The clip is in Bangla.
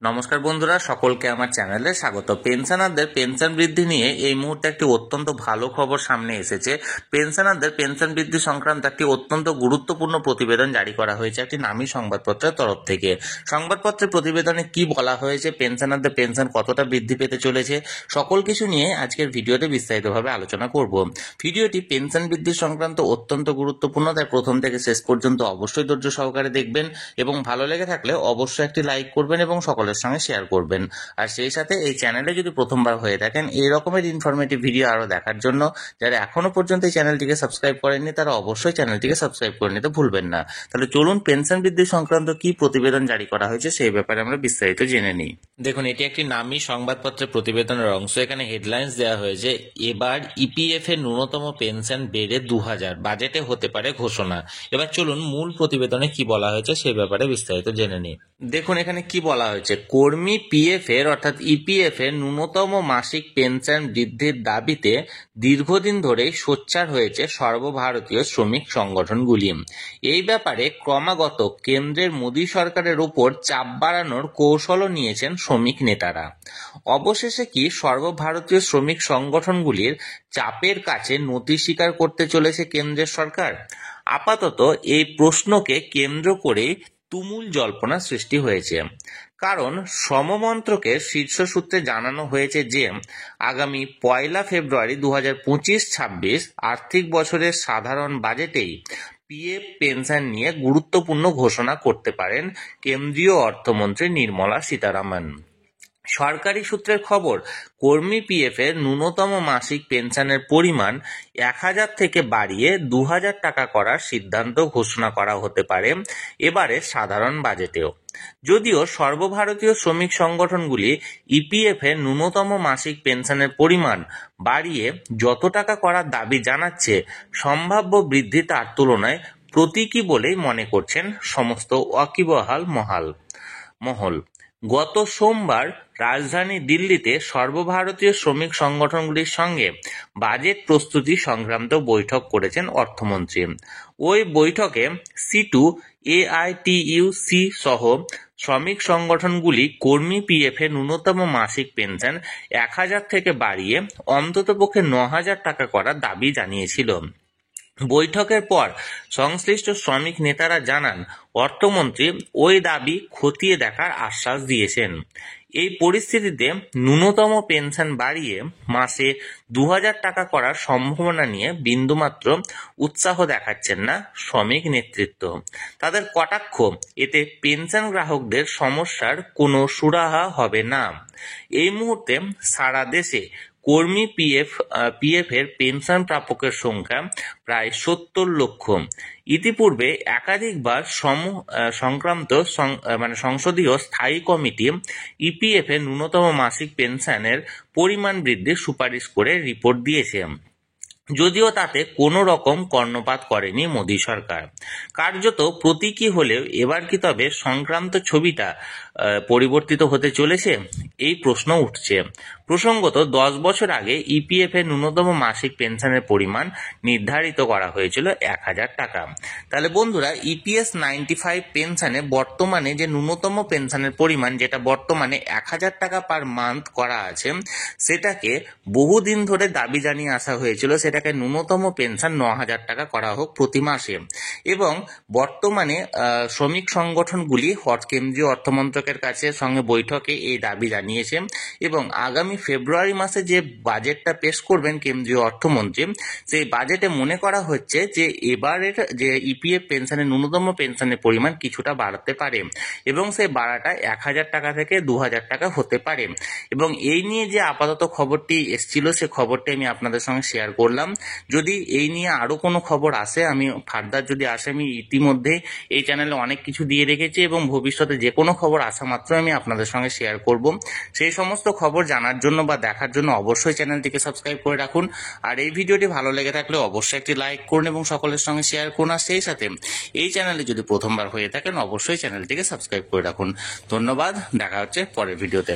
নমস্কার বন্ধুরা, সকলকে আমার চ্যানেলে স্বাগত। পেনশনারদের পেনশন বৃদ্ধি নিয়ে এই মুহূর্তে একটি অত্যন্ত ভালো খবর সামনে এসেছে। পেনশনারদের পেনশন বৃদ্ধি সংক্রান্ত একটি অত্যন্ত গুরুত্বপূর্ণ প্রতিবেদন জারি করা হয়েছে একটি নামী সংবাদপত্রের তরফ থেকে। সংবাদপত্রের প্রতিবেদনে কি বলা হয়েছে, পেনশনারদের পেনশন কতটা বৃদ্ধি পেতে চলেছে, সকল কিছু নিয়ে আজকের ভিডিওতে বিস্তারিতভাবে আলোচনা করব। ভিডিওটি পেনশন বৃদ্ধি সংক্রান্ত অত্যন্ত গুরুত্বপূর্ণ, তাই প্রথম থেকে শেষ পর্যন্ত অবশ্যই ধৈর্য সহকারে দেখবেন এবং ভালো লেগে থাকলে অবশ্যই একটি লাইক করবেন এবং সকলের সঙ্গে শেয়ার করবেন। আর সেই সাথে এই চ্যানেলে যদি প্রথমবার হয়ে থাকেন এই রকমের ইনফরমেটিভ ভিডিও আরো দেখার জন্য যারা এখনো পর্যন্ত এই চ্যানেলটিকে সাবস্ক্রাইব করেননি তারা অবশ্যই চ্যানেলটিকে সাবস্ক্রাইব করে নিতে ভুলবেন না। তাহলে চলুন পেনশন বৃদ্ধি সংক্রান্ত কি প্রতিবেদন জারি করা হয়েছে সেই ব্যাপারে আমরা বিস্তারিত জেনে নিই। দেখুন, এটি একটি নামী সংবাদপত্রের প্রতিবেদনের অংশ। এখানে হেডলাইন্স দেওয়া হয়েছে, এবার ইপিএফ এর ন্যূনতম পেনশন বেড়ে 2000, বাজেটে হতে পারে ঘোষণা। এবার চলুন মূল প্রতিবেদনে কি বলা হয়েছে সেই ব্যাপারে বিস্তারিত জেনে নিই। দেখুন, এখানে কি বলা হয়েছে, কর্মী পিএফ এর অর্থাৎ ইপিএফ এর ন্যূনতম মাসিক পেনশন বৃদ্ধির দাবিতে দীর্ঘদিন ধরেই সোচ্চার হয়েছে সর্বভারতীয় শ্রমিক সংগঠনগুলি। এই ব্যাপারে ক্রমাগত কেন্দ্রের মোদী সরকারের উপর চাপ বাড়ানোর কৌশলও নিয়েছেন শ্রমিক নেতারা। অবশেষে কি সর্বভারতীয় শ্রমিক সংগঠনগুলির চাপের কাছে নতি স্বীকার করতে চলেছে কেন্দ্রের সরকার? আপাতত এই প্রশ্নকে কেন্দ্র করে তুমুল জল্পনা সৃষ্টি হয়েছে। কারণ শ্রম মন্ত্রকের শীর্ষ সূত্রে জানানো হয়েছে যে আগামী 1 ফেব্রুয়ারি 2025-26 আর্থিক বছরের সাধারণ বাজেটেই পিএফ পেনশন নিয়ে গুরুত্বপূর্ণ ঘোষণা করতে পারেন কেন্দ্রীয় অর্থমন্ত্রী নির্মলা সীতারামন। সরকারি সূত্রের খবর, কর্মী পিএফ এর ন্যূনতম মাসিক পেনশনের পরিমাণ 1000 থেকে বাড়িয়ে 2000 টাকা করার সিদ্ধান্ত ঘোষণা করা হতে পারে এবারের সাধারণ বাজেটেও। যদিও সর্বভারতীয় শ্রমিক সংগঠনগুলি ইপিএফ এর ন্যূনতম মাসিক পেনশনের পরিমাণ বাড়িয়ে যত টাকা করার দাবি জানাচ্ছে, সম্ভাব্য বৃদ্ধি তার তুলনায় প্রতীকী বলেই মনে করছেন সমস্ত ওয়াকিবহাল মহল। গত সোমবার রাজধানী দিল্লিতে সর্বভারতীয় শ্রমিক সংগঠনগুলির সঙ্গে বাজেট প্রস্তুতি সংক্রান্ত বৈঠক করেছেন অর্থমন্ত্রী। ওই বৈঠকে সিটু, এআইটিইউসি সহ শ্রমিক সংগঠনগুলি কর্মী পিএফ এর ন্যূনতম মাসিক পেনশন 1000 থেকে বাড়িয়ে অন্ততপক্ষে 9000 টাকা করার দাবি জানিয়েছিল। বৈঠকের পর সংশ্লিষ্ট শ্রমিক নেতারা জানান, অর্থমন্ত্রী ওই দাবি খতিয়ে দেখার আশ্বাস দিয়েছেন। এই পরিস্থিতিতে ন্যূনতম পেনশন বাড়িয়ে মাসে 2000 টাকা করার সম্ভাবনা নিয়ে বিন্দুমাত্র উৎসাহ দেখাচ্ছেন না শ্রমিক নেতৃত্ব। তাদের কটাক্ষ, এতে পেনশন গ্রাহকদের সমস্যার কোনো সুরাহা হবে না। এই মুহূর্তে সারা দেশে কর্মী পিএফ এর পেনশন প্রাপকের সংখ্যা প্রায় 70 লক্ষ। ইতিপূর্বে একাধিকবার সংক্রান্ত সংসদীয় স্থায়ী কমিটি ইপিএফ এর ন্যূনতম মাসিক পেনশনের পরিমাণ বৃদ্ধির সুপারিশ করে রিপোর্ট দিয়েছে, যদিও তাতে কোনো রকম কর্ণপাত করেনি মোদী সরকার। কার্যত প্রতীকী হলেও এবার কি তবে সংক্রান্ত ছবিটা পরিবর্তিত হতে চলেছে, এই প্রশ্ন উঠছে। প্রসঙ্গত 10 বছর আগে ইপিএফ এর ন্যূনতম মাসিক পেনশনের পরিমাণ নির্ধারিত করা হয়েছিল 1000 টাকা। তাহলে বন্ধুরা, ইপিএস 95 পেনশনে বর্তমানে যে ন্যূনতম পেনশনের পরিমাণ, যেটা বর্তমানে 1000 টাকা পার মান্থ করা আছে, সেটাকে বহুদিন ধরে দাবি জানিয়ে আসা হয়েছিল সেটাকে ন্যূনতম পেনশন 9000 টাকা করা হোক প্রতি মাসে। এবং বর্তমানে শ্রমিক সংগঠনগুলি কেন্দ্রীয় অর্থমন্ত্রকের কাছে সঙ্গে বৈঠকে এই দাবি জানিয়েছে এবং আগামী ফেব্রুয়ারি মাসে যে বাজেটটা পেশ করবেন কেন্দ্রীয় অর্থমন্ত্রী, সেই বাজেটে মনে করা হচ্ছে যে এবারের যে ইপিএফ পেনশনের ন্যূনতম পেনশনের পরিমাণ কিছুটা বাড়তে পারে এবং সেই বাড়াটা 1000 টাকা থেকে 2000 টাকা হতে পারে। এবং এই নিয়ে যে আপাতত খবরটি এসেছিল সে খবরটি আমি আপনাদের সঙ্গে শেয়ার করলাম। যদি এই নিয়ে আরো কোনো খবর আসে, আমি ফার্দার যদি আসে, আমি ইতিমধ্যে এই চ্যানেলে অনেক কিছু দিয়ে রেখেছি এবং ভবিষ্যতে যে কোনো খবর আসা মাত্র আমি আপনাদের সঙ্গে শেয়ার করব। সেই সমস্ত খবর জানার জন্য বা দেখার জন্য অবশ্যই চ্যানেলটিকে সাবস্ক্রাইব করে রাখুন। আর এই ভিডিওটি ভালো লেগে থাকলে অবশ্যই একটি লাইক করুন এবং সকলের সঙ্গে শেয়ার করুন। আর সেই সাথে এই চ্যানেলে যদি প্রথমবার হয়ে থাকেন অবশ্যই চ্যানেলটিকে সাবস্ক্রাইব করে রাখুন। ধন্যবাদ, দেখা হচ্ছে পরের ভিডিওতে।